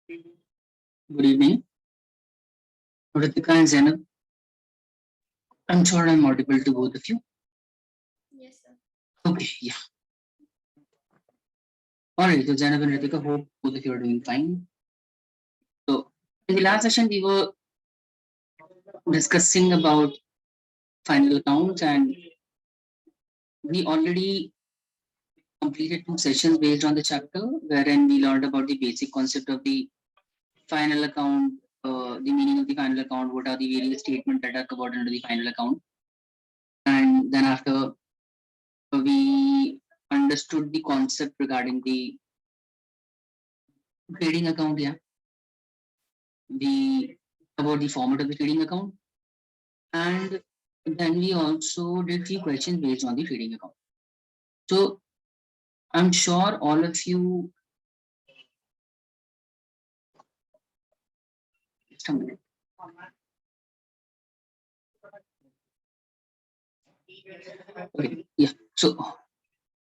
Good evening, Ritika and Zainab. I'm sure I'm audible to both of you. Yes, sir. Okay, yeah. All right, so Zainab and Ritika, hope both of you are doing fine. So, in the last session, we were discussing about final accounts, and we already completed two sessions based on the chapter, wherein we learned about the basic concept of the final account, the meaning of the final account, what are the various statements that are covered under the final account, and then after we understood the concept regarding the trading account. Yeah, we about the format of the trading account, and then we also did few questions based on the trading account. So I'm sure all of you. Just a minute. Okay, yeah. So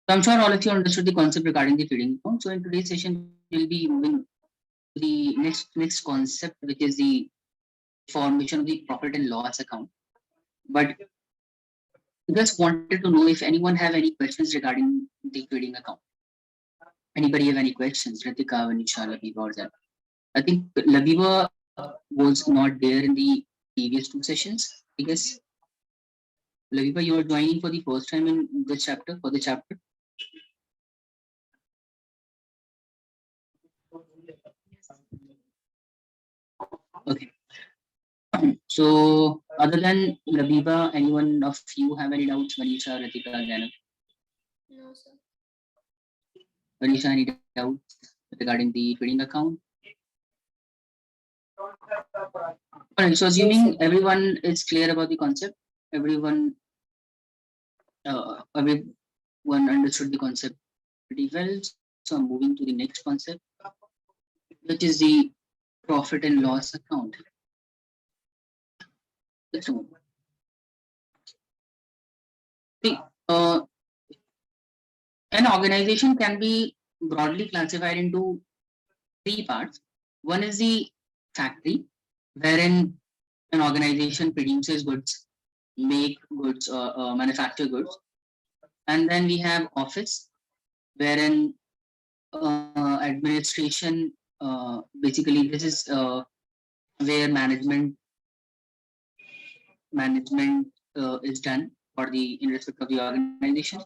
I'm sure all of you understood the concept regarding the trading account. So in today's session, we'll be moving to the next concept, which is the formation of the profit and loss account. But just wanted to know if anyone have any questions regarding the trading account. Anybody have any questions? Ritika, Vanisha, Labiba, or Zara? I think Labiba was not there in the previous two sessions. I guess Labiba, you are joining for the first time in this chapter for the chapter. Okay. So other than Labiba, anyone of you have any doubts? Vanisha, Ritika, Jainab. No, sir. Vanisha, any doubts regarding the trading account? Alright, so assuming everyone is clear about the concept, everyone understood the concept pretty well. So I'm moving to the next concept, which is the profit and loss account. So, see, an organization can be broadly classified into three parts. One is the factory, wherein an organization produces goods, make goods, manufacture goods. And then we have office, wherein administration, basically this is where management is done for the in respect of the organization.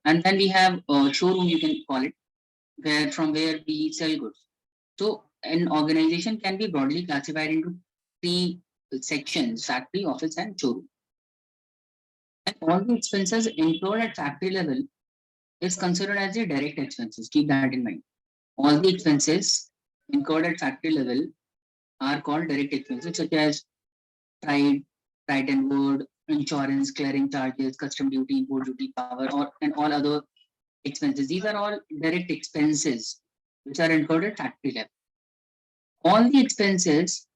And then we have a showroom, you can call it, where we sell goods. So an organization can be broadly classified into three sections: factory, office, and showroom. And all the expenses incurred at factory level is considered as the direct expenses. Keep that in mind. All the expenses incurred at factory level are called direct expenses, such as pride, pride and wood, insurance, clearing charges, custom duty, import duty, power, and all other expenses. These are all direct expenses which are incurred at factory level. All the expenses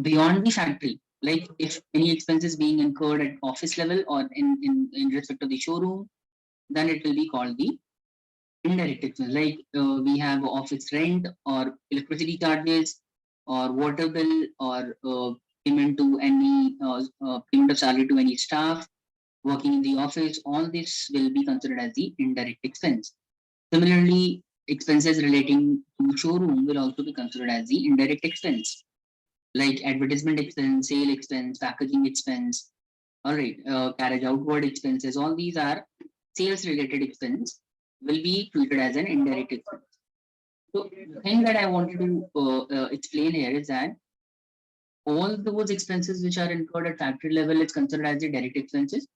beyond the factory, like if any expenses being incurred at office level or in respect of the showroom, then it will be called the indirect expense. Like we have office rent or electricity charges or water bill or payment to any payment of salary to any staff working in the office. All this will be considered as the indirect expense. Similarly, expenses relating to showroom will also be considered as the indirect expense, like advertisement expense, sale expense, packaging expense. All right, carriage outward expenses. All these are sales related expense will be treated as an indirect expense. So the thing that I wanted to explain here is that all those expenses which are incurred at factory level is considered as the direct expenses,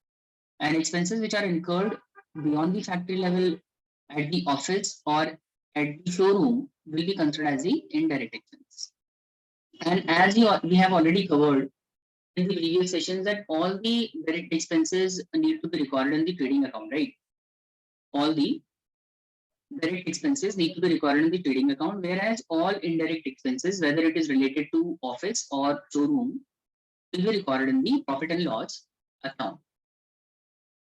and expenses which are incurred beyond the factory level at the office or at the showroom will be considered as the indirect expense. And as we have already covered in the previous sessions that all the direct expenses need to be recorded in the trading account, right? All the direct expenses need to be recorded in the trading account, whereas all indirect expenses, whether it is related to office or showroom, will be recorded in the profit and loss account.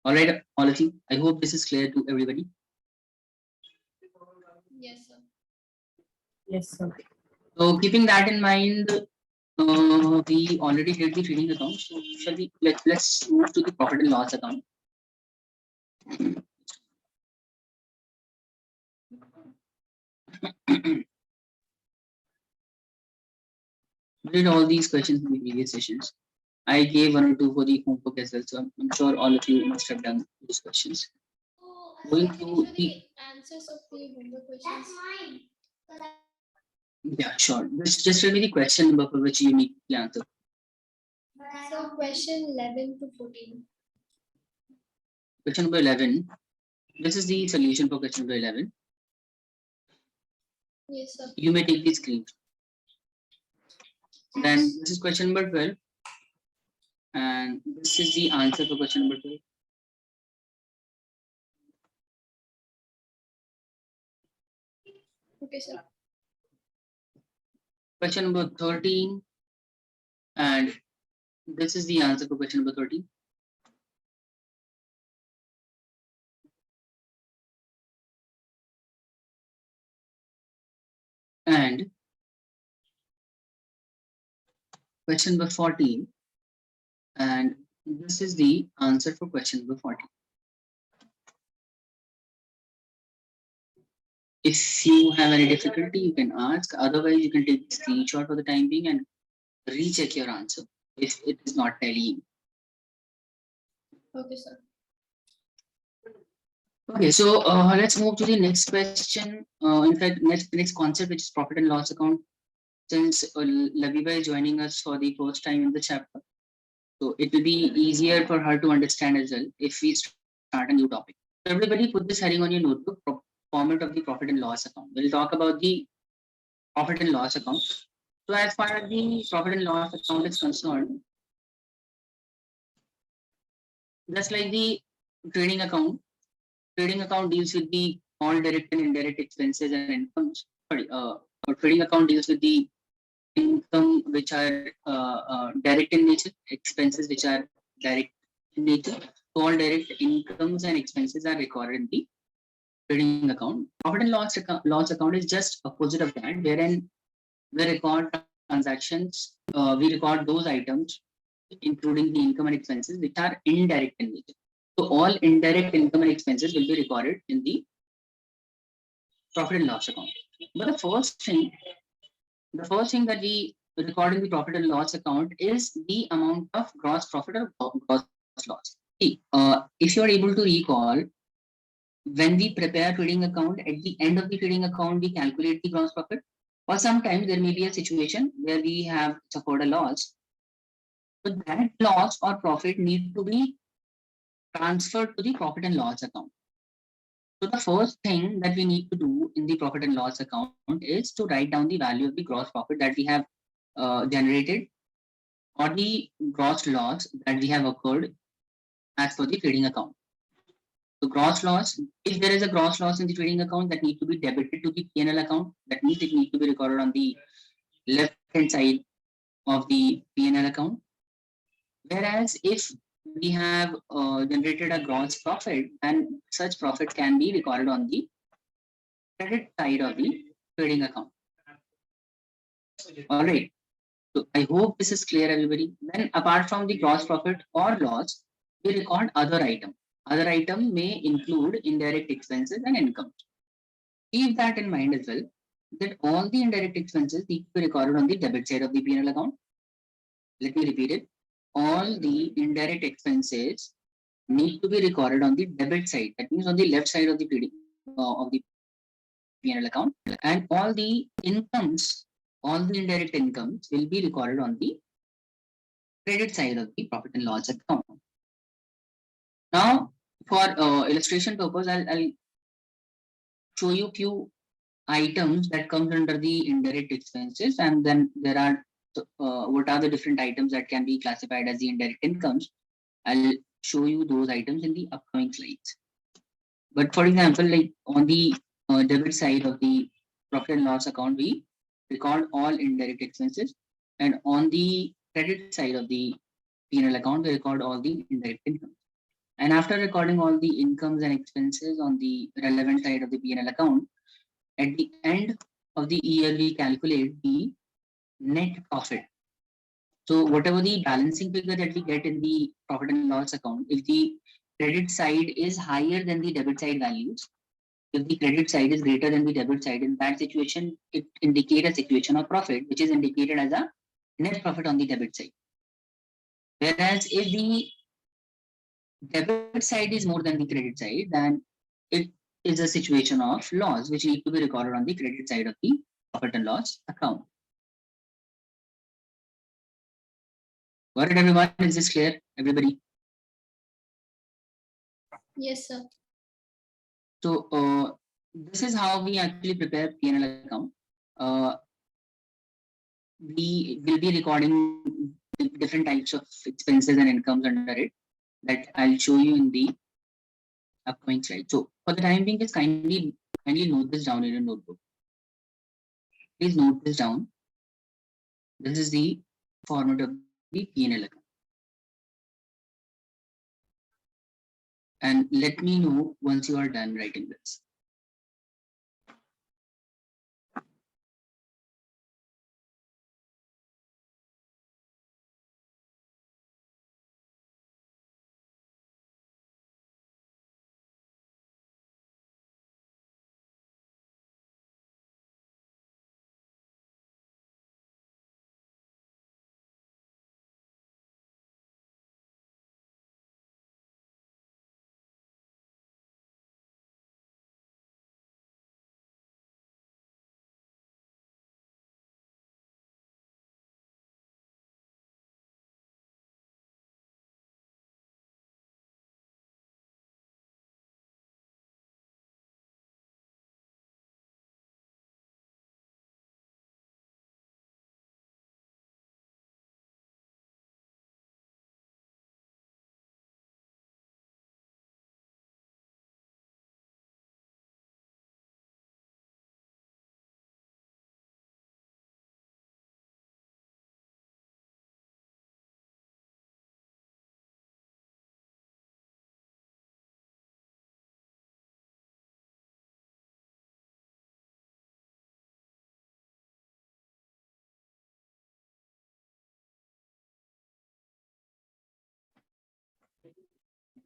All right, all of you. I hope this is clear to everybody. Yes, sir. Yes, sir. So keeping that in mind, we already did the trading account. So shall we let's move to the profit and loss account. We did all these questions in the previous sessions. I gave 1 or 2 for the homework as well, so I'm sure all of you must have done those questions. Going Can you to show the the answers of the homework questions? yeah, sure. Just tell me the question number for which you need the answer. So question 11 to 14. Question number 11. This is the solution for question number 11. Yes, sir. You may take the screen. Then this is question number 12. And this is the answer for question number 12. Okay, sir. Question number 13. And this is the answer for question number 13. And question number 14. And this is the answer for question number 14. If you have any difficulty, you can ask. Otherwise, you can take a screenshot for the time being and recheck your answer if it is not tallying. Okay, sir. Okay, so let's move to the next question. In fact, next concept, which is profit and loss account. Since Laviva is joining us for the first time in the chapter, so it will be easier for her to understand as well if we start a new topic. So everybody, put this heading on your notebook: format of the profit and loss account. We'll talk about the profit and loss account. So as far as the profit and loss account is concerned, just like the trading account, trading account deals with the all direct and indirect expenses and incomes. Sorry, trading account deals with the income which are direct in nature, expenses which are direct in nature. So all direct incomes and expenses are recorded in the trading account. Profit and loss account is just opposite of that, wherein we record transactions, we record those items, including the income and expenses, which are indirect in nature. So all indirect income and expenses will be recorded in the profit and loss account. But the first thing that we record in the profit and loss account is the amount of gross profit or gross loss. See, if you are able to recall, when we prepare trading account, at the end of the trading account, we calculate the gross profit. Or sometimes there may be a situation where we have suffered a loss. So that loss or profit need to be transferred to the profit and loss account. So the first thing that we need to do in the profit and loss account is to write down the value of the gross profit that we have generated or the gross loss that we have occurred as per the trading account. So gross loss, if there is a gross loss in the trading account, that need to be debited to the P&L account. That means it needs to be recorded on the left hand side of the P&L account. Whereas if we have generated a gross profit, then such profit can be recorded on the credit side of the trading account. All right. So I hope this is clear, everybody. Then apart from the gross profit or loss, we record other item. Other item may include indirect expenses and income. Keep that in mind as well, that all the indirect expenses need to be recorded on the debit side of the P&L account. Let me repeat it. All the indirect expenses need to be recorded on the debit side. That means on the left side of the P&L account, and all the incomes, all the indirect incomes will be recorded on the credit side of the profit and loss account. Now, for illustration purpose, I'll show you few items that comes under the indirect expenses, and then there are what are the different items that can be classified as the indirect incomes. I'll show you those items in the upcoming slides. But for example, like on the debit side of the profit and loss account, we record all indirect expenses, and on the credit side of the P&L account, we record all the indirect income. And after recording all the incomes and expenses on the relevant side of the P&L account, at the end of the year, we calculate the net profit. So whatever the balancing figure that we get in the profit and loss account, if the credit side is higher than the debit side values, if the credit side is greater than the debit side, in that situation, it indicates a situation of profit, which is indicated as a net profit on the debit side. Whereas if the debit side is more than the credit side, then it is a situation of loss, which need to be recorded on the credit side of the profit and loss account. Got it, everyone? Is this clear, everybody? Yes, sir. So this is how we actually prepare P&L account. We will be recording different types of expenses and incomes under it that I'll show you in the upcoming slide. So for the time being, just kindly note this down in your notebook. Please note this down. This is the format of the P&L account. And let me know once you are done writing this.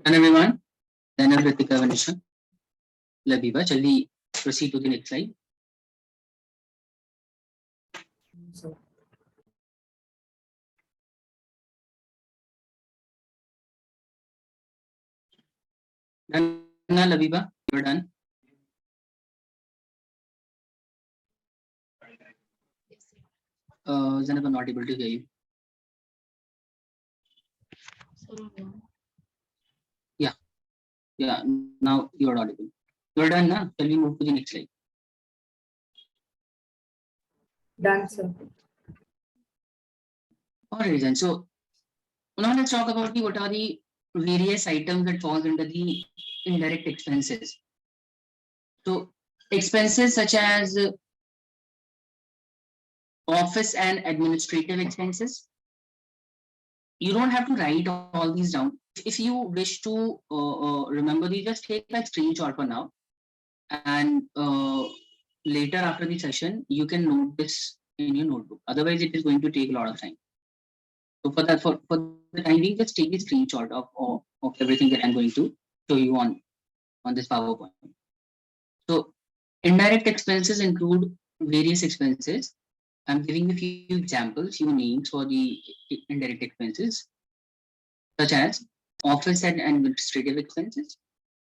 And everyone, then Ritika, Vanisha, Labiba, shall we proceed to the next slide? Done, Labiba, you're done. Zanab, I'm not able to hear you. Yeah, now you're audible. You're done now. Shall we move to the next slide? Done, sir. All right, then. So now let's talk about what are the various items that falls under the indirect expenses. So expenses such as office and administrative expenses. You don't have to write all these down. If you wish to remember these, just take like screenshot for now, and later after the session, you can note this in your notebook. Otherwise, it is going to take a lot of time. So for that, for the time being, just take a screenshot of everything that I'm going to show you on this PowerPoint. So indirect expenses include various expenses. I'm giving a few examples, few names for the indirect expenses, such as office and administrative expenses,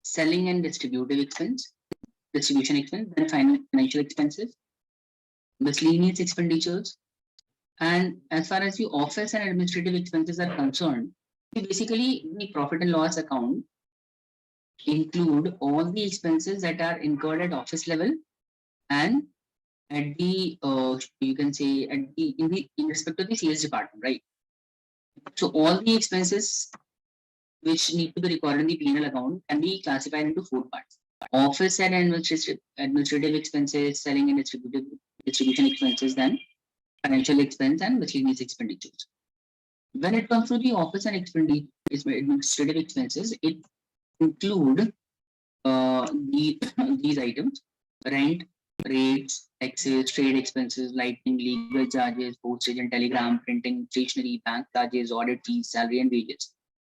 selling and distribution expense, then financial expenses, miscellaneous expenditures. And as far as the office and administrative expenses are concerned, basically the profit and loss account include all the expenses that are incurred at office level and at the you can say at the in respect to the sales department, right? So all the expenses which need to be recorded in the P&L account can be classified into four parts: office and administrative expenses, selling and distribution expenses, then financial expense and miscellaneous expenditures. When it comes to the office and administrative expenses, it include these items: rent, rates, taxes, trade expenses, lighting, legal charges, postage and telegram, printing, stationery, bank charges, audit fees, salary and wages.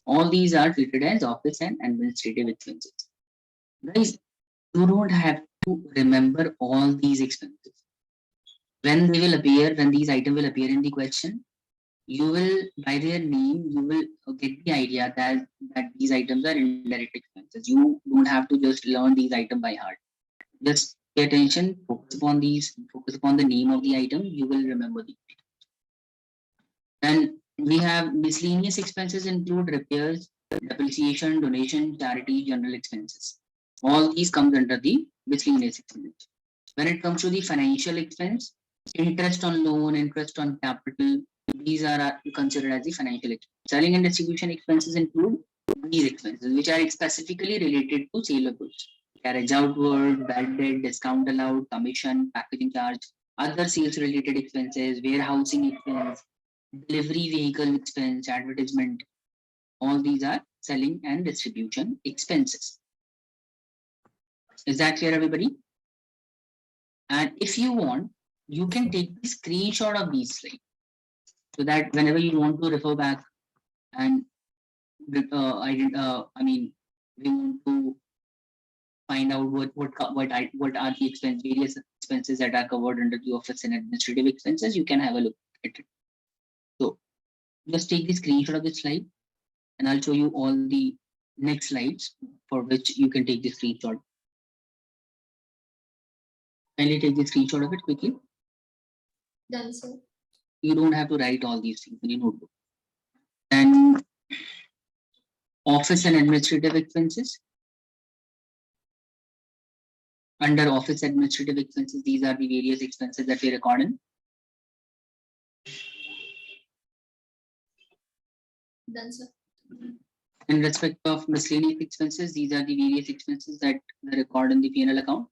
All these are treated as office and administrative expenses. Guys, you don't have to remember all these expenses. When they will appear, when these items will appear in the question, you will, by their name, you will get the idea that these items are indirect expenses. You don't have to just learn these items by heart. Just pay attention, focus upon these, focus upon the name of the item, you will remember the. And we have miscellaneous expenses include repairs, depreciation, donation, charity, general expenses. All these comes under the miscellaneous expenses. When it comes to the financial expense, interest on loan, interest on capital, these are considered as the financial expense. Selling and distribution expenses include these expenses, which are specifically related to sale of goods. Carriage outward, bad debt, discount allowed, commission, packaging charge, other sales related expenses, warehousing expense, delivery vehicle expense, advertisement. All these are selling and distribution expenses. Is that clear, everybody? And if you want, you can take the screenshot of these slides so that whenever you want to refer back and I mean, we want to find out what are the various expenses that are covered under the office and administrative expenses, you can have a look at it. So just take the screenshot of the slide and I'll show you all the next slides for which you can take the screenshot. Kindly take the screenshot of it quickly. Done, sir. You don't have to write all these things in your notebook. And office and administrative expenses. Under office administrative expenses, these are the various expenses that we record in. Done, sir. In respect of miscellaneous expenses, these are the various expenses that are recorded in the P&L account.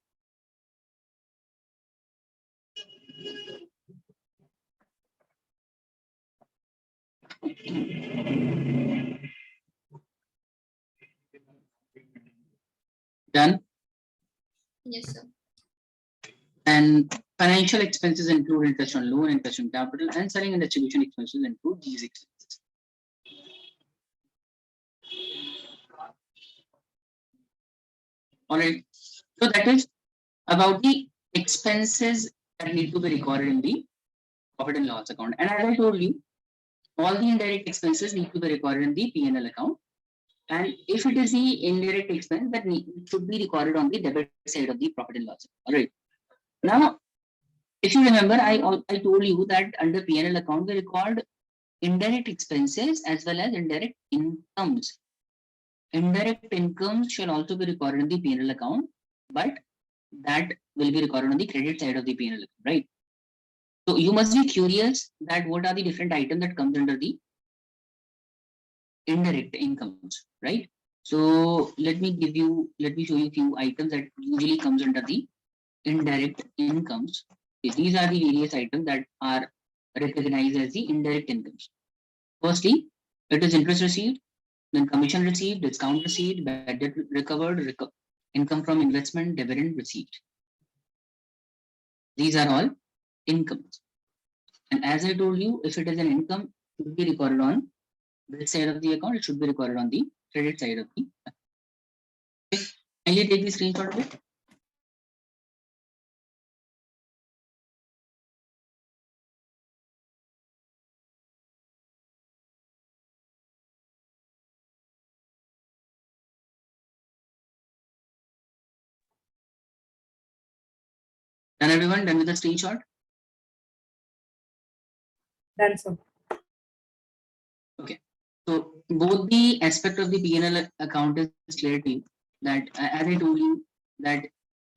Done. Yes, sir. And financial expenses include interest on loan, interest on capital, and selling and distribution expenses include these expenses. All right. So that is about the expenses that need to be recorded in the profit and loss account. And as I told you, all the indirect expenses need to be recorded in the P&L account. And if it is the indirect expense, that should be recorded on the debit side of the profit and loss. All right. Now, if you remember, I told you that under P&L account, we record indirect expenses as well as indirect incomes. Indirect incomes shall also be recorded in the P&L account, but that will be recorded on the credit side of the P&L account, right? So you must be curious that what are the different items that comes under the indirect incomes, right? So let me show you a few items that usually comes under the indirect incomes. These are the various items that are recognized as the indirect incomes. Firstly, it is interest received, then commission received, discount received, bad debt recovered, income from investment, dividend received. These are all incomes. And as I told you, if it is an income, it should be recorded on this side of the account, it should be recorded on the credit side of the account. Okay. Can you take the screenshot of it? Done, everyone? Done with the screenshot? Done, sir. Okay. So both the aspect of the P&L account is clear to you that as I told you that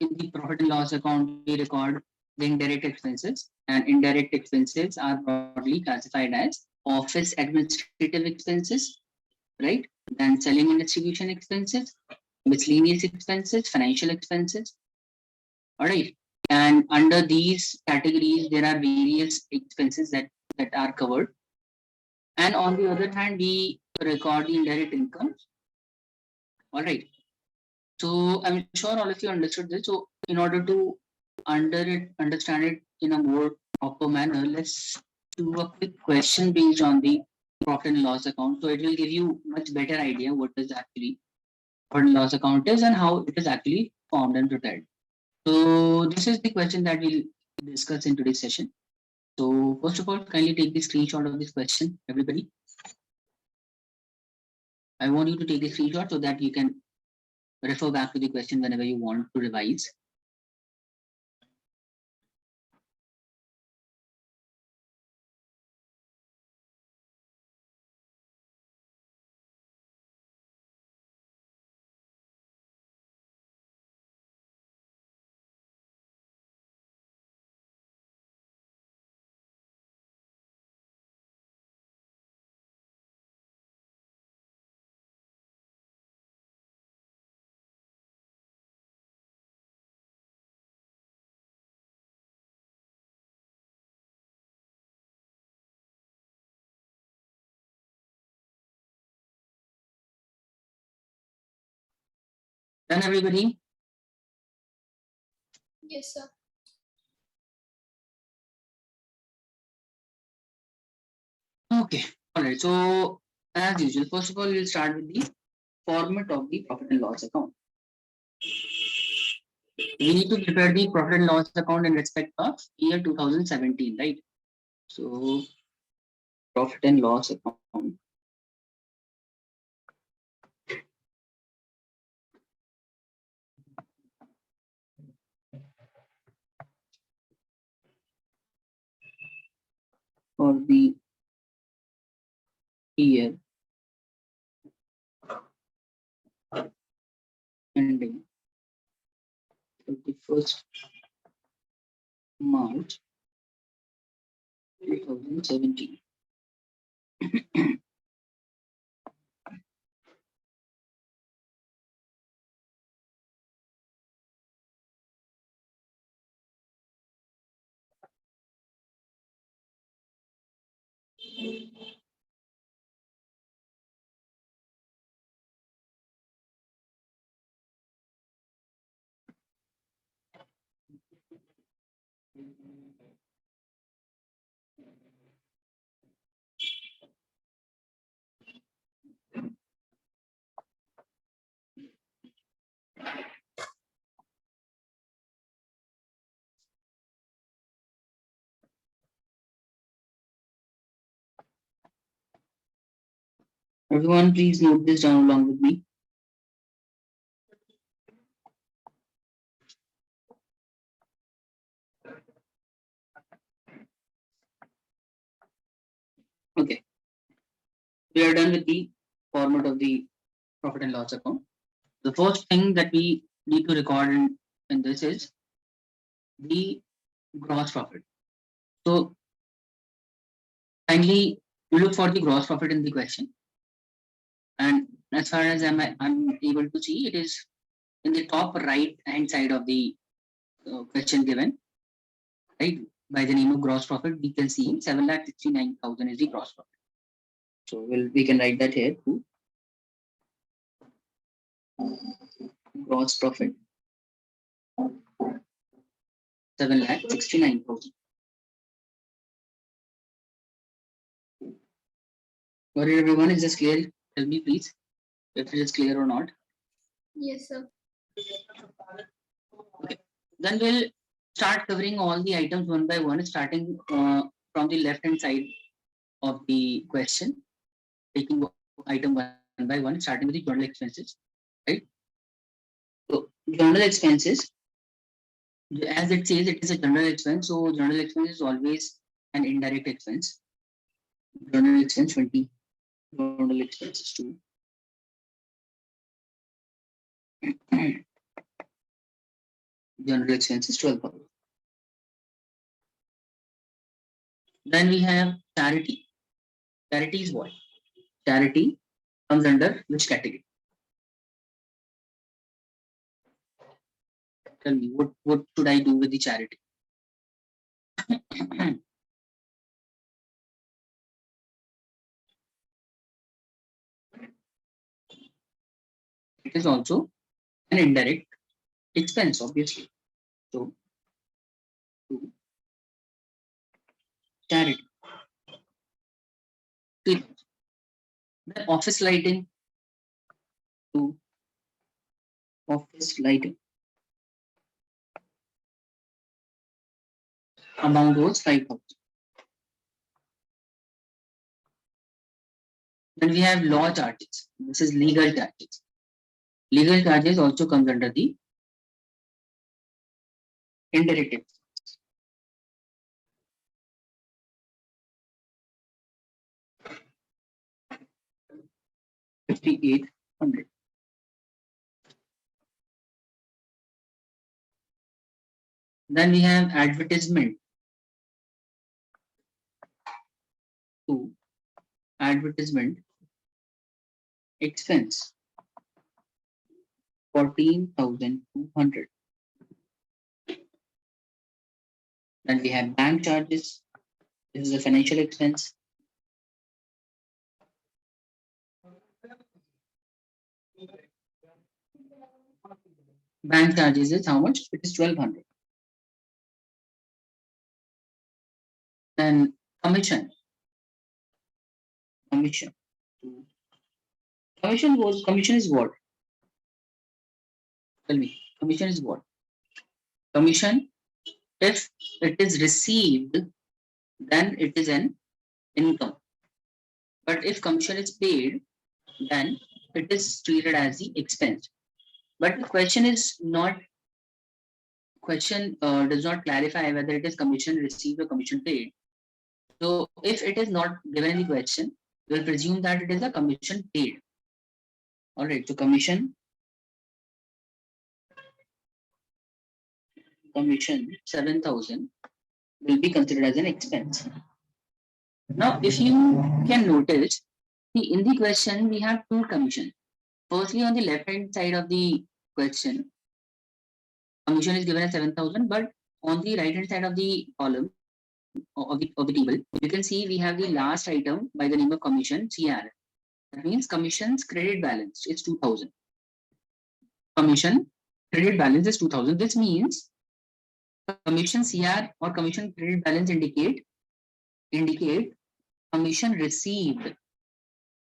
in the profit and loss account we record the indirect expenses, and indirect expenses are broadly classified as office administrative expenses, right? Then selling and distribution expenses, miscellaneous expenses, financial expenses. All right. And under these categories, there are various expenses that are covered. And on the other hand, we record the indirect incomes. All right. So I'm sure all of you understood this. So in order to understand it in a more proper manner, let's do a quick question based on the profit and loss account. So it will give you much better idea what is actually profit and loss account is and how it is actually formed and prepared. So this is the question that we'll discuss in today's session. So first of all, kindly take the screenshot of this question, everybody. I want you to take a screenshot so that you can refer back to the question whenever you want to revise. Done, everybody? Yes, sir. Okay. All right. So as usual, first of all, we'll start with the format of the profit and loss account. We need to prepare the profit and loss account in respect of year 2017, right? So profit and loss account. For the year ending 31st March 2017. Everyone, please note this down along with me. Okay. We are done with the format of the profit and loss account. The first thing that we need to record in this is the gross profit. So kindly look for the gross profit in the question. And as far as I'm able to see, it is in the top right hand side of the question given, right? By the name of gross profit, we can see 7,69,000 is the gross profit. So we can write that here too. Gross profit 7,69,000. Got it, everyone? Is this clear? Tell me, please, if it is clear or not. Yes, sir. Okay. Then we'll start covering all the items one by one, starting from the left hand side of the question, taking item one by one, starting with the journal expenses, right? So journal expenses, as it says, it is a general expense. So journal expense is always an indirect expense. Journal expense 20, journal expenses 2. General expenses 12,000. Then we have charity. Charity is what? Charity comes under which category? Tell me, what should I do with the charity? It is also an indirect expense, obviously. So charity. 3,000. Then office lighting. 2. Office lighting. Amount was 5,000. Then we have law charges. This is legal charges. Legal charges also comes under the indirect expense. $5,800. Then we have advertisement. 2. Advertisement expense. 14,200. Then we have bank charges. This is a financial expense. Bank charges is how much? It is 1,200. Then commission. Commission. Commission is what? Tell me. Commission is what? Commission, if it is received, then it is an income. But if commission is paid, then it is treated as the expense. But the question is not, does not clarify whether it is commission received or commission paid. So if it is not given in the question, we will presume that it is a commission paid. All right, so commission 7,000 will be considered as an expense. Now, if you can notice, in the question we have two commissions. Firstly, on the left hand side of the question, commission is given as 7,000, but on the right hand side of the column of the table, you can see we have the last item by the name of commission CR. That means commission's credit balance is 2,000. Commission credit balance is 2,000. This means commission CR or commission credit balance indicate commission received.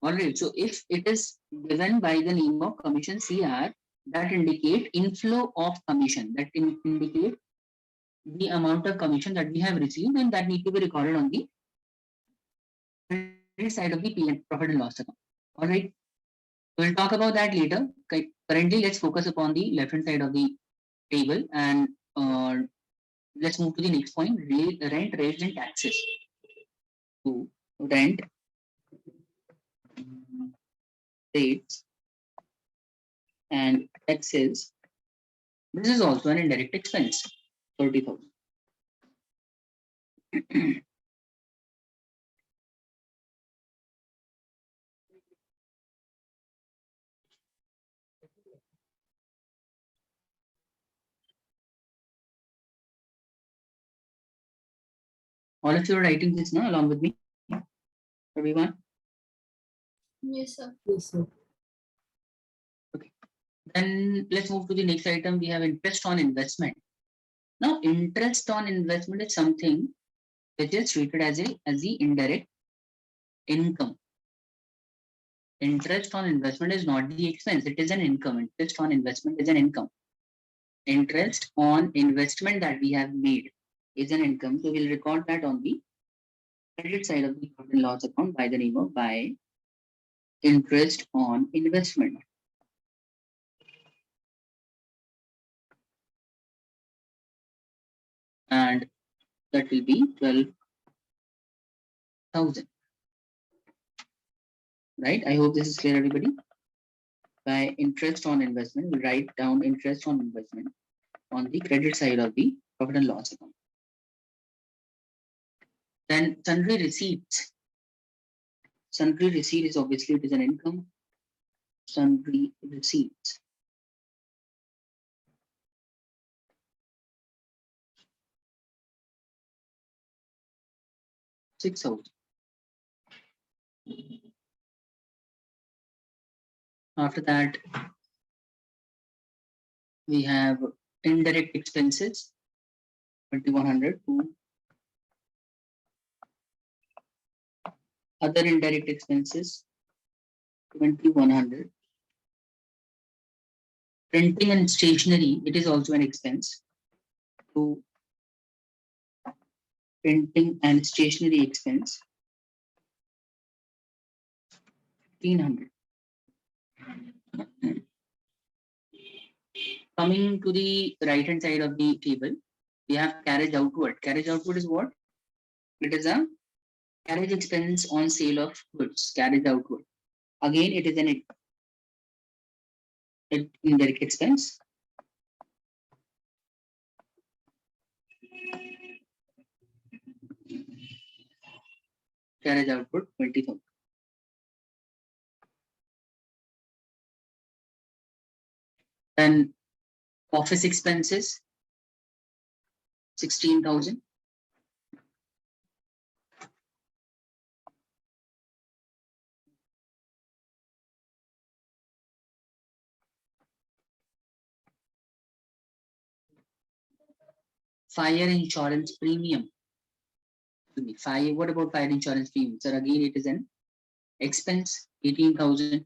All right. So if it is given by the name of commission CR, that indicate inflow of commission. That indicate the amount of commission that we have received, and that need to be recorded on the credit side of the profit and loss account. All right. We'll talk about that later. Currently, let's focus upon the left hand side of the table, and let's move to the next point: rent, rates, and taxes. So, rent, rates, and taxes. This is also an indirect expense. 30,000. All of you are writing this now along with me, everyone. Yes, sir. Yes, sir. Then let's move to the next item. We have interest on investment. Now, interest on investment is something which is treated as the indirect income. Interest on investment is not the expense; it is an income. Interest on investment is an income. Interest on investment that we have made is an income. So we'll record that on the credit side of the profit and loss account by the name of interest on investment. And that will be 12,000. Right? I hope this is clear, everybody. By interest on investment, we write down interest on investment on the credit side of the profit and loss account. Then sundry receipts. Sundry receipt is obviously it is an income. Sundry receipts. $6,000. After that, we have indirect expenses, 2,100 to Other indirect expenses, 2100. Printing and stationery, it is also an expense. So printing and stationery expense, 1500. Coming to the right hand side of the table, we have carriage outward. Carriage outward is what? It is a carriage expense on sale of goods. Carriage outward. Again, it is an indirect expense. Carriage outward, 20,000. Then office expenses, 16,000. Fire insurance premium. Fire. What about fire insurance premium? Sir, again, it is an expense, 18,000.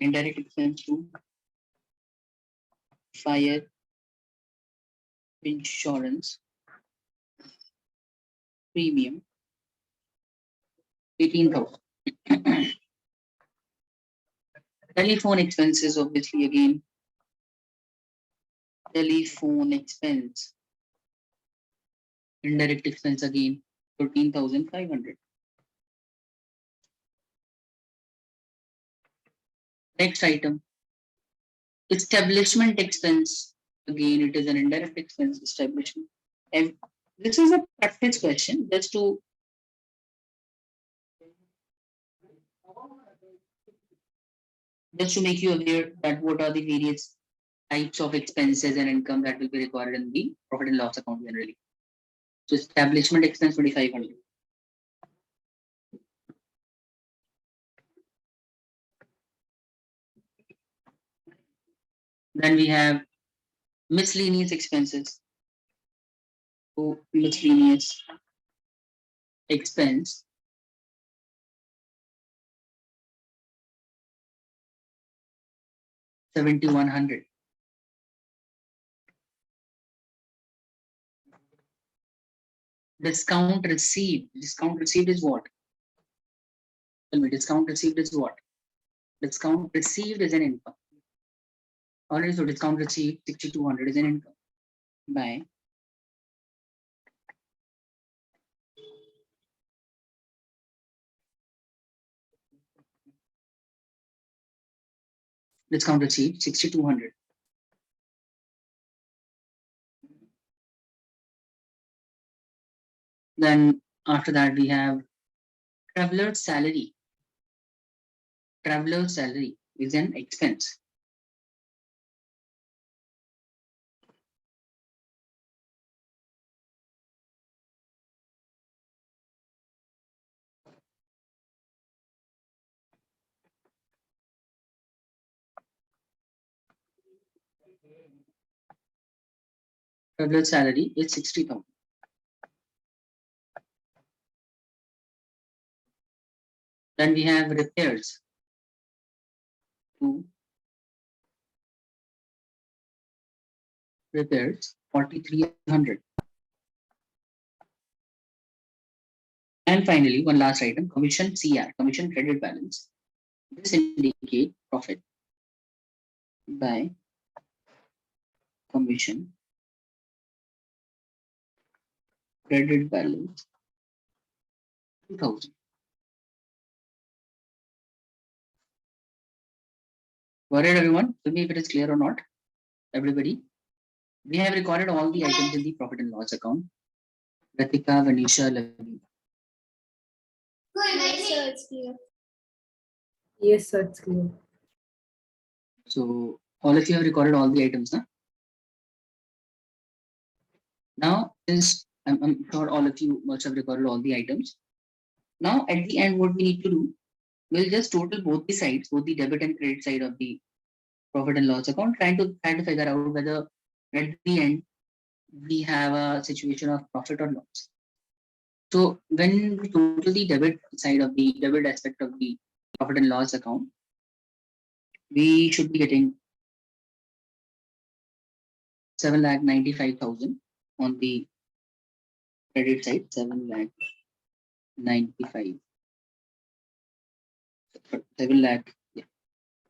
Indirect expense to fire insurance premium, 18,000. Telephone expenses, obviously, again, telephone expense, indirect expense again, 13,500. Next item, establishment expense. Again, it is an indirect expense, establishment. And this is a practice question, just to make you aware that what are the various types of expenses and income that will be required in the profit and loss account generally. So establishment expense, 2,500. Then we have miscellaneous expenses. So miscellaneous expense, 7,100. Discount received. Discount received is what? Tell me, discount received is what? Discount received is an income. Alright, so discount received 6,200 is an income. By discount received 6,200. Then after that we have traveler's salary. Traveler's salary is an expense. Traveler's salary is 60,000. Then we have repairs. Repairs 4,300. And finally, one last item, commission CR, commission credit balance. This indicates profit by commission credit balance 2,000. Got it, everyone? Tell me if it is clear or not. Everybody, we have recorded all the items in the profit and loss account. Ratika, Vanisha, Lavi. Yes, sir, it's clear. Yes, sir, it's clear. So all of you have recorded all the items, huh? Now, since I'm sure all of you must have recorded all the items. Now, at the end, what we need to do, we'll just total both the sides, both the debit and credit side of the profit and loss account, trying to figure out whether at the end we have a situation of profit or loss. So when we total the debit side of the debit aspect of the profit and loss account, we should be getting 7,95,000 on the credit side, 7,95,000. 7 lakh, yeah,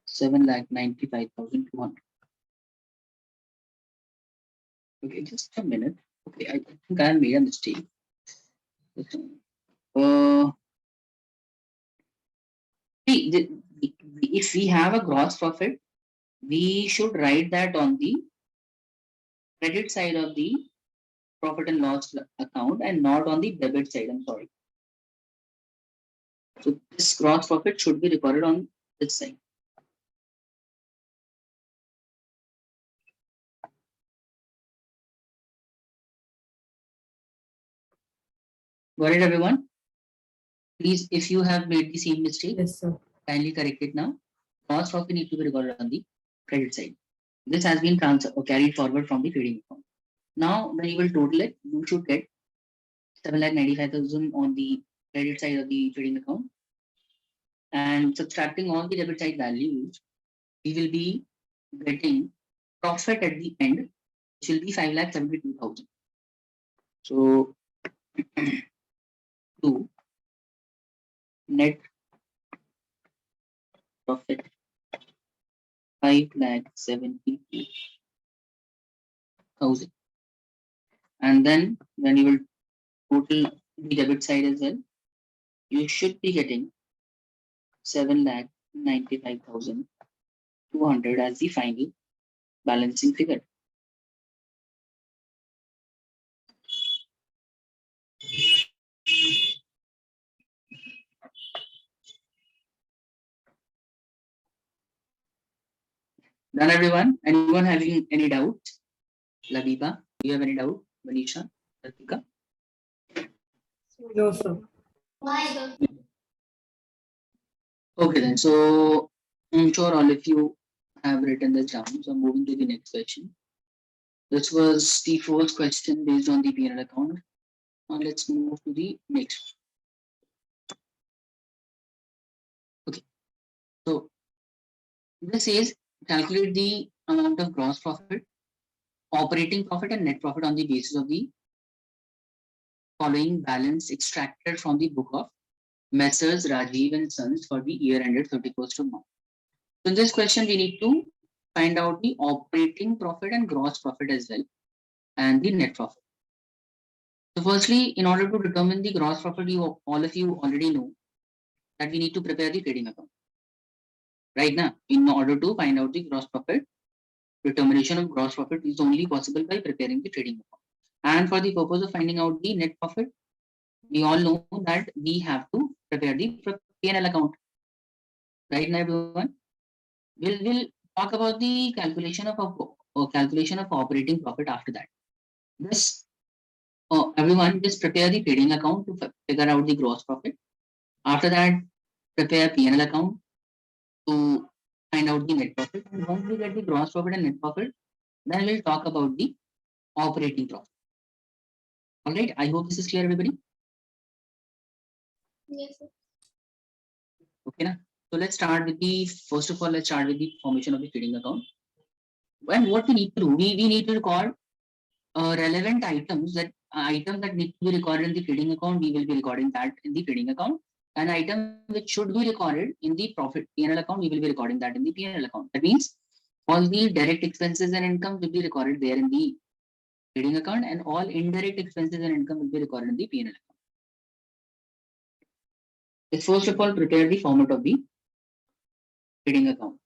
7,95,200. Okay, just a minute. Okay, I think I made a mistake. Uh, see, if we have a gross profit, we should write that on the credit side of the profit and loss account and not on the debit side. I'm sorry. So this gross profit should be recorded on this side. Got it, everyone? Please, if you have made the same mistake, Yes, sir. kindly correct it now. Gross profit need to be recorded on the credit side. This has been transferred or carried forward from the trading account. Now, when you will total it, you should get 7,95,000 on the credit side of the trading account. And subtracting all the debit side values, we will be getting profit at the end, which will be 5,72,000. So, to net profit 5,72,000. And then when you will total the debit side as well, you should be getting 7,95,200 as the final balancing figure. Done, everyone? Anyone having any doubt? Labiba, do you have any doubt? Manisha, Ratika? No, sir. Why, sir? Okay, then. So I'm sure all of you have written this down. So I'm moving to the next question. This was the first question based on the P&L account. Now let's move to the next. Okay. So this says calculate the amount of gross profit, operating profit, and net profit on the basis of the following balance extracted from the book of Messrs. Rajiv and Sons for the year ended 31st of March. So in this question, we need to find out the operating profit and gross profit as well, and the net profit. So firstly, in order to determine the gross profit, all of you already know that we need to prepare the trading account. Right now, in order to find out the gross profit, determination of gross profit is only possible by preparing the trading account. And for the purpose of finding out the net profit, we all know that we have to prepare the P&L account. Right now, everyone, we'll talk about the calculation of operating profit after that. This everyone just prepare the trading account to figure out the gross profit. After that, prepare P&L account to find out the net profit. And once we get the gross profit and net profit, then we'll talk about the operating profit. All right. I hope this is clear, everybody. Yes, sir. Okay, na? So let's start with the first of all. Let's start with the formation of the trading account. And what we need to do, we need to record relevant items that need to be recorded in the trading account. We will be recording that in the trading account. An item which should be recorded in the profit P&L account, we will be recording that in the P&L account. That means all the direct expenses and income will be recorded there in the trading account, and all indirect expenses and income will be recorded in the P&L account. Let's first of all prepare the format of the trading account.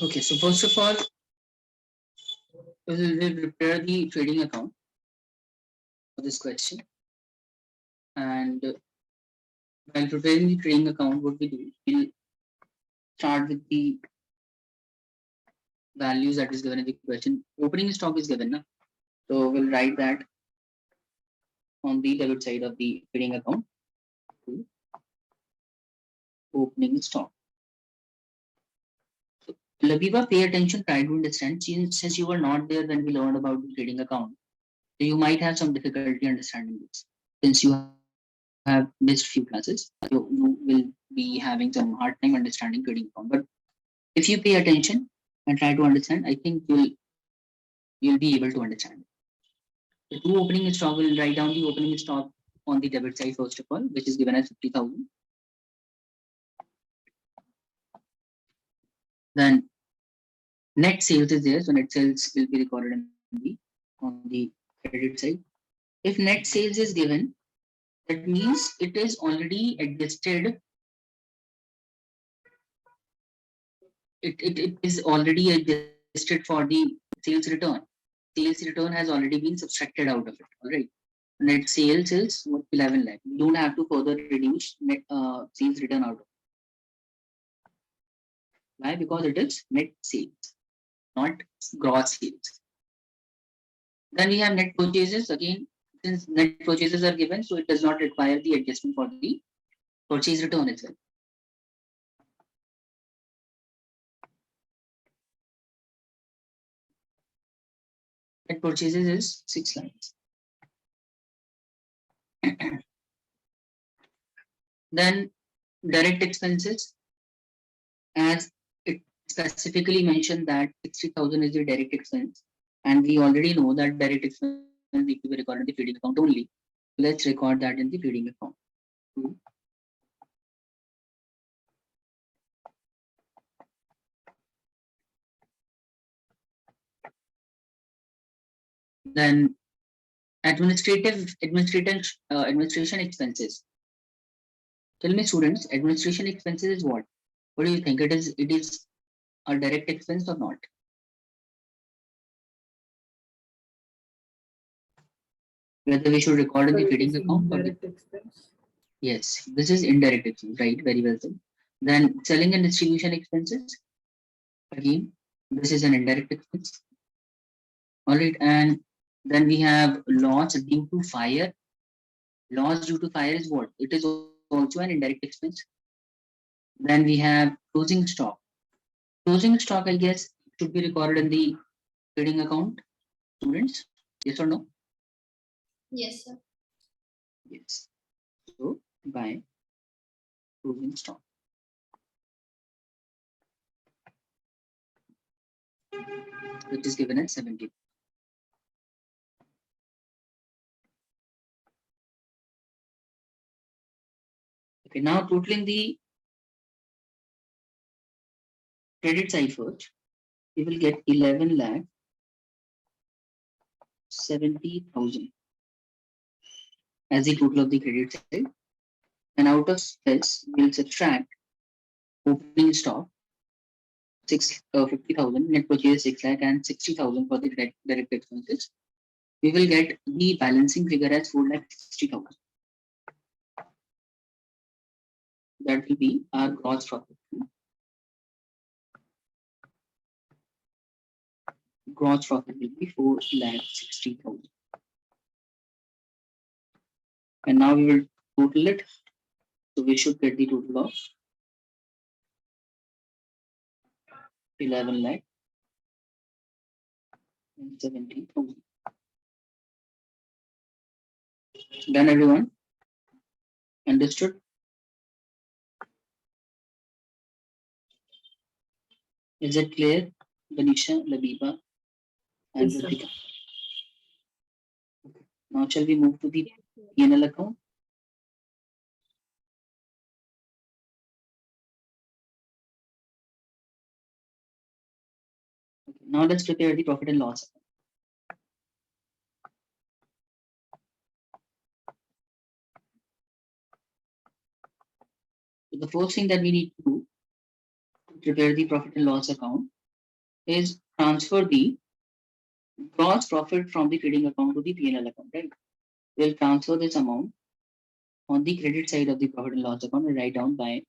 Okay, so first of all, we'll prepare the trading account for this question. And while preparing the trading account, what we do, we'll start with the values that is given in the question. Opening stock is given, na? So we'll write that on the debit side of the trading account. Opening stock. So, Labiba, pay attention, try to understand. Since you were not there when we learned about the trading account, so you might have some difficulty understanding this. Since you have missed few classes, you will be having some hard time understanding trading account. But if you pay attention and try to understand, I think you'll be able to understand. The two opening stock, will write down the opening stock on the debit side first of all, which is given as 50,000. Then net sales is there, so net sales will be recorded on the credit side. If net sales is given, that means it is already adjusted. It is already adjusted for the sales return. Sales return has already been subtracted out of it. All right. Net sales is 11 lakh. You don't have to further reduce net sales return out of it. Why? Because it is net sales, not gross sales. Then we have net purchases. Again, since net purchases are given, so it does not require the adjustment for the purchase return as well. Net purchases is 6 lakhs. Then direct expenses, as it specifically mentioned that 60,000 is the direct expense, and we already know that direct expense need to be recorded in the trading account only. Let's record that in the trading account. Then administration expenses. Tell me, students, administration expenses is what? What do you think? It is a direct expense or not? Whether we should record in the trading account or Indirect expense. yes, this is indirect expense, right? Very well said. Then selling and distribution expenses. Again, this is an indirect expense. All right, and then we have loss due to fire. Loss due to fire is what? It is also an indirect expense. Then we have closing stock. Closing stock, I guess, should be recorded in the trading account. Students, yes or no? Yes, sir. Yes. So by closing stock. Which is given at 70. Okay, now totaling the credit side first, we will get 11 lakh 70,000 as the total of the credit side. And out of this, we'll subtract opening stock 50,000, net purchase 6 lakh, and 60,000 for the direct expenses. We will get the balancing figure as 4 lakh 60,000. That will be our gross profit. Gross profit will be 4 lakh 60,000. And now we will total it. So we should get the total of 11 lakh and 70,000. Done, everyone? Understood? Is it clear, Banisha, Labiba, and Yes, sir. Ritika? Okay. Now shall we move to the P&L account? Okay. Now let's prepare the profit and loss account. So the first thing that we need to do to prepare the profit and loss account is transfer the gross profit from the trading account to the P&L account, right? We'll transfer this amount on the credit side of the profit and loss account and write down by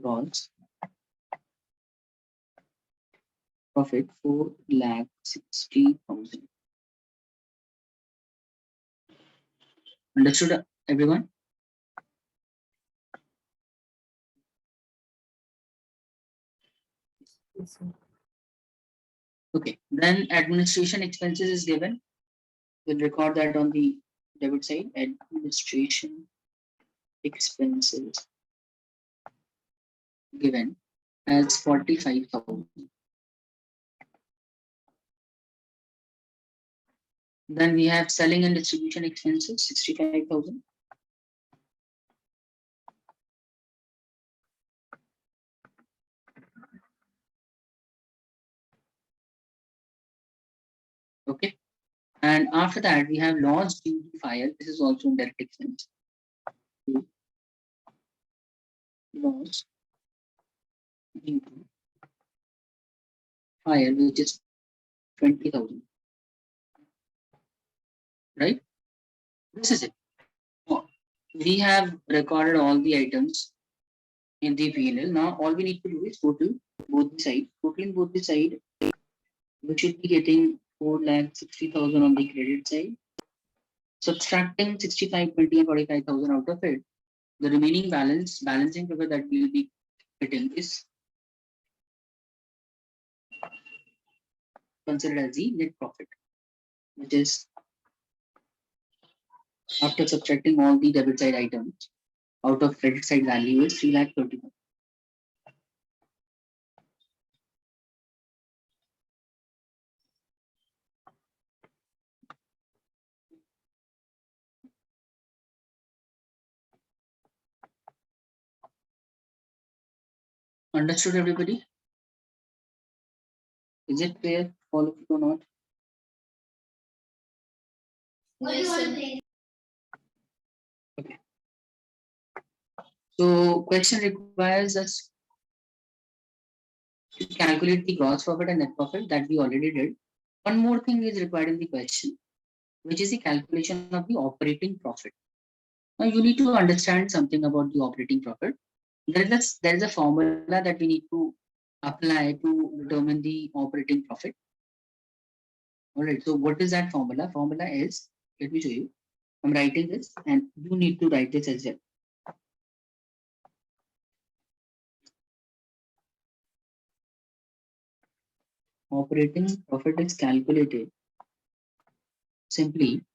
gross profit 4,60,000. Understood, everyone? Yes, sir. Okay. Then administration expenses is given. We'll record that on the debit side. Administration expenses given as 45,000. Then we have selling and distribution expenses 65,000. Okay. And after that, we have loss due to fire. This is also direct expense. Loss due to fire, which is 20,000. Right? This is it. We have recorded all the items in the P&L. Now all we need to do is total both the side. Totaling both the side, we should be getting 4,60,000 on the credit side. Subtracting 65, 20, and 45,000 out of it, the remaining balancing figure that we will be getting is considered as the net profit, which is after subtracting all the debit side items out of credit side value is 3,30,000. Understood, everybody? Is it clear, all of you or not? Yes, sir. Okay. So question requires us to calculate the gross profit and net profit that we already did. One more thing is required in the question, which is the calculation of the operating profit. Now you need to understand something about the operating profit. There is a formula that we need to apply to determine the operating profit. All right. So what is that formula? Formula is, let me show you. I'm writing this, and you need to write this as well. Operating profit is calculated simply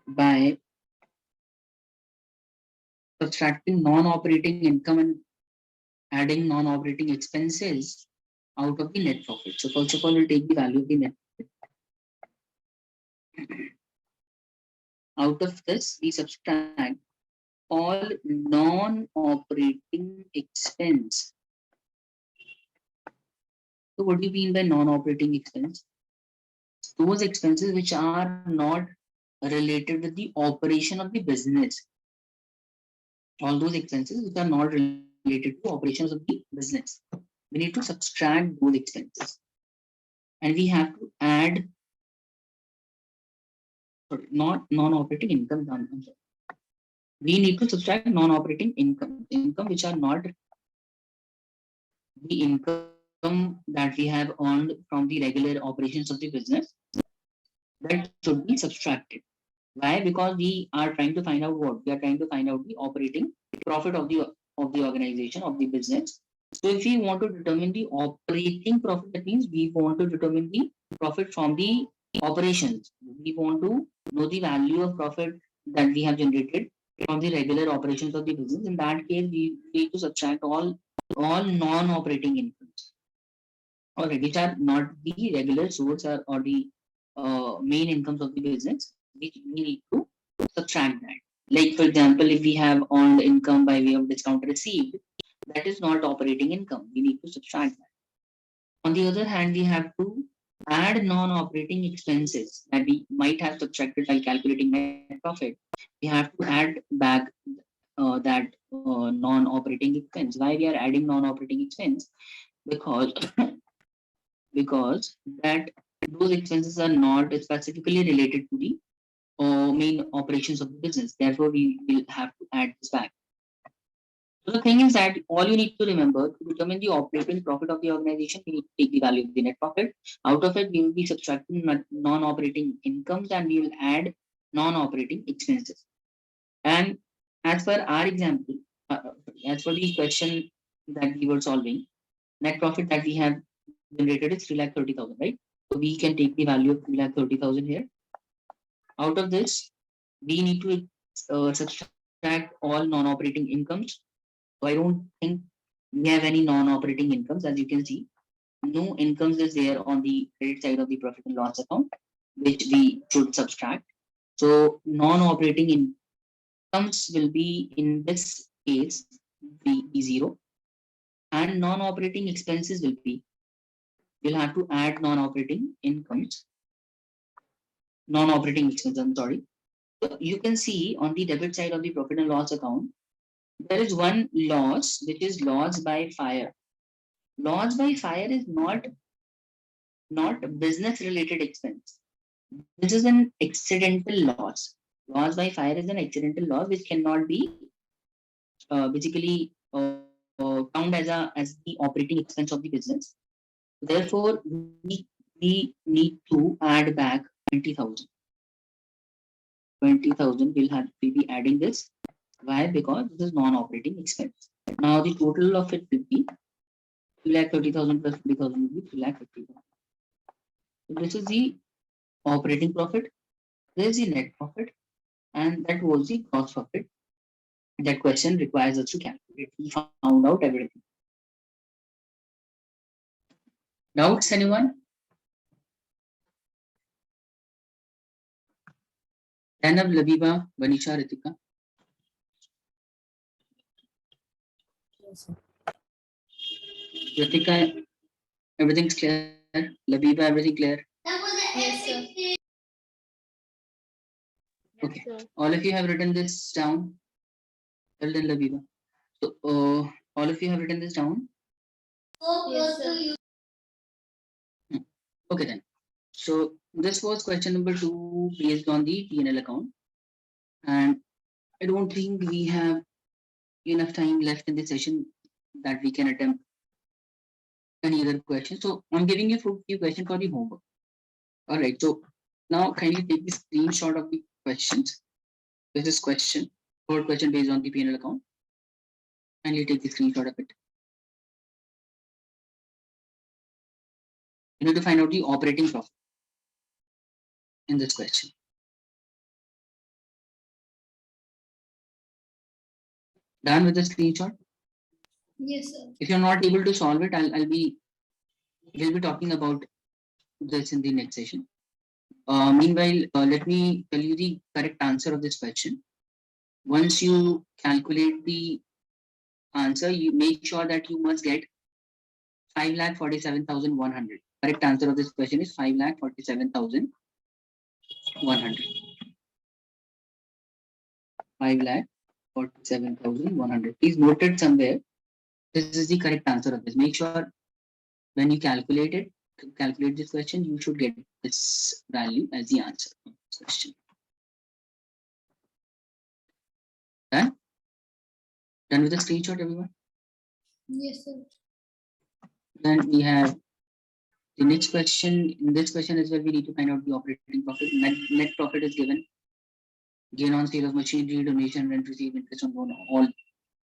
by subtracting non-operating income and adding non-operating expenses out of the net profit. So first of all, we'll take the value of the net profit. Out of this, we subtract all non-operating expense. So what do you mean by non-operating expense? Those expenses which are not related with the operation of the business. All those expenses which are not related to operations of the business. We need to subtract those expenses. And we have to add not non-operating income. We need to subtract non-operating income which are not the income that we have earned from the regular operations of the business. That should be subtracted. Why? Because we are trying to find out what? We are trying to find out the operating profit of the organization, of the business. So if we want to determine the operating profit, that means we want to determine the profit from the operations. We want to know the value of profit that we have generated from the regular operations of the business. In that case, we need to subtract all non-operating incomes, all right, which are not the regular source or the main incomes of the business. We need to subtract that. Like for example, if we have earned income by way of discount received, that is not operating income. We need to subtract that. On the other hand, we have to add non-operating expenses that we might have subtracted while calculating net profit. We have to add back that non-operating expense. Why we are adding non-operating expense? Because because that those expenses are not specifically related to the main operations of the business. Therefore, we will have to add this back. So the thing is that all you need to remember to determine the operating profit of the organization, we need to take the value of the net profit. Out of it, we will be subtracting non-operating incomes and we will add non-operating expenses. And as per our example, as for the question that we were solving, net profit that we have generated is 3,30,000, right? So we can take the value of 3,30,000 here. Out of this, we need to subtract all non-operating incomes. So I don't think we have any non-operating incomes. As you can see, no incomes is there on the credit side of the profit and loss account, which we should subtract. So non-operating incomes will be in this case be zero, and non-operating expenses will be, we'll have to add non-operating incomes, non-operating expenses. I'm sorry. So you can see on the debit side of the profit and loss account, there is one loss which is loss by fire. Loss by fire is not business related expense. This is an accidental loss. Loss by fire is an accidental loss which cannot be basically count as the operating expense of the business. Therefore, we need to add back 20,000. 20,000 we'll be adding this. Why? Because this is non-operating expense. Now the total of it will be 2,30,000 plus 20,000 will be 3,50,000. So this is the operating profit. This is the net profit, and that was the gross profit. That question requires us to calculate. We found out everything. Doubts, anyone? Tanab, Labiba, Vanisha, Ritika. Yes, sir. Ritika, everything's clear. Labiba, everything clear. Yes, sir. Okay. All of you have written this down. Well done, Labiba. So, all of you have written this down. Yes, sir. Okay then. So this was question number 2 based on the P&L account, and I don't think we have enough time left in this session that we can attempt any other question. So I'm giving you a few questions for the homework. All right. So now kindly take the screenshot of the questions. This is third question based on the P&L account. Kindly take the screenshot of it. You need to find out the operating profit in this question. Done with the screenshot? Yes, sir. If you're not able to solve it, we'll be talking about this in the next session. Meanwhile, let me tell you the correct answer of this question. Once you calculate the answer, you make sure that you must get 5,47,100. Correct answer of this question is 5,47,100. 5,47,100. Please note it somewhere. This is the correct answer of this. Make sure when you calculate this question, you should get this value as the answer of this question. Done? Done with the screenshot, everyone? Yes, sir. Then we have the next question. In this question as well, we need to find out the operating profit. Net profit is given. Gain on sale of machinery, donation, rent received, interest on loan, all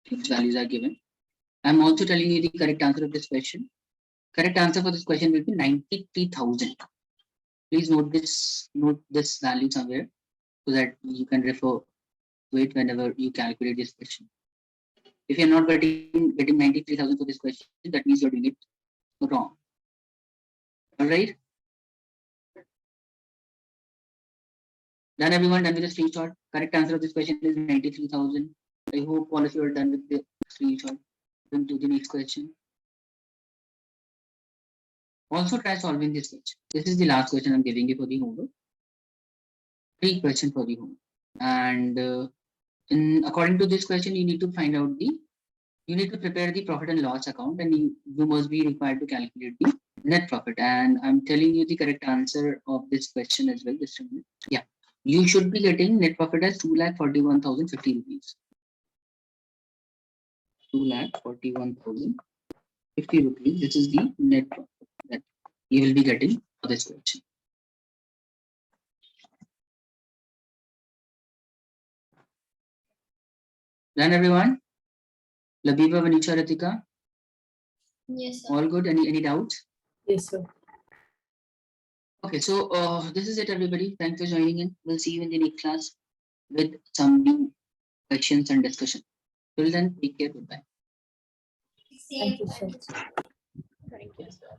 these values are given. I'm also telling you the correct answer of this question. Correct answer for this question will be 93,000. Please note this value somewhere so that you can refer to it whenever you calculate this question. If you're not getting 93,000 for this question, that means you're doing it wrong. All right. Done, everyone. Done with the screenshot. Correct answer of this question is 93,000. I hope all of you are done with the screenshot. Going to the next question. Also try solving this question. This is the last question I'm giving you for the homework. 3 questions for the homework. And according to this question, you need to find out you need to prepare the profit and loss account, and you must be required to calculate the net profit. And I'm telling you the correct answer of this question as well. Just a minute. Yeah, you should be getting net profit as 2,41,050 rupees. 2,41,050 rupees. This is the net profit that you will be getting for this question. Done, everyone? Labiba, Vanisha, Ritika, Yes, sir. all good? Any doubts? Yes, sir. Okay, so this is it, everybody. Thanks for joining in. We'll see you in the next class with some new questions and discussion. Till then, take care. Goodbye. Thank you, sir. Thank you, sir.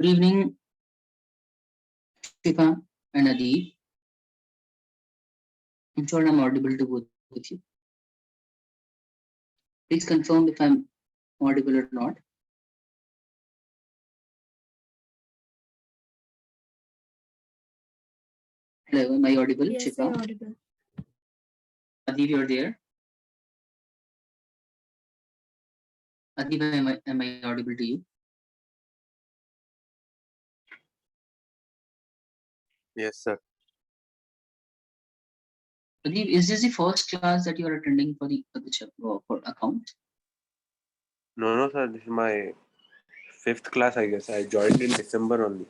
Good evening, Shika and Adib. I'm sure I'm audible to both of you. Please confirm if I'm audible or not. Hello, am I audible, Yes, Shika? you're audible. Adib, you're there? Adib, am I audible to you? Yes, sir. Adib, is this the first class that you are attending for the for account? No, sir. This is my 5th class, I guess. I joined in December only.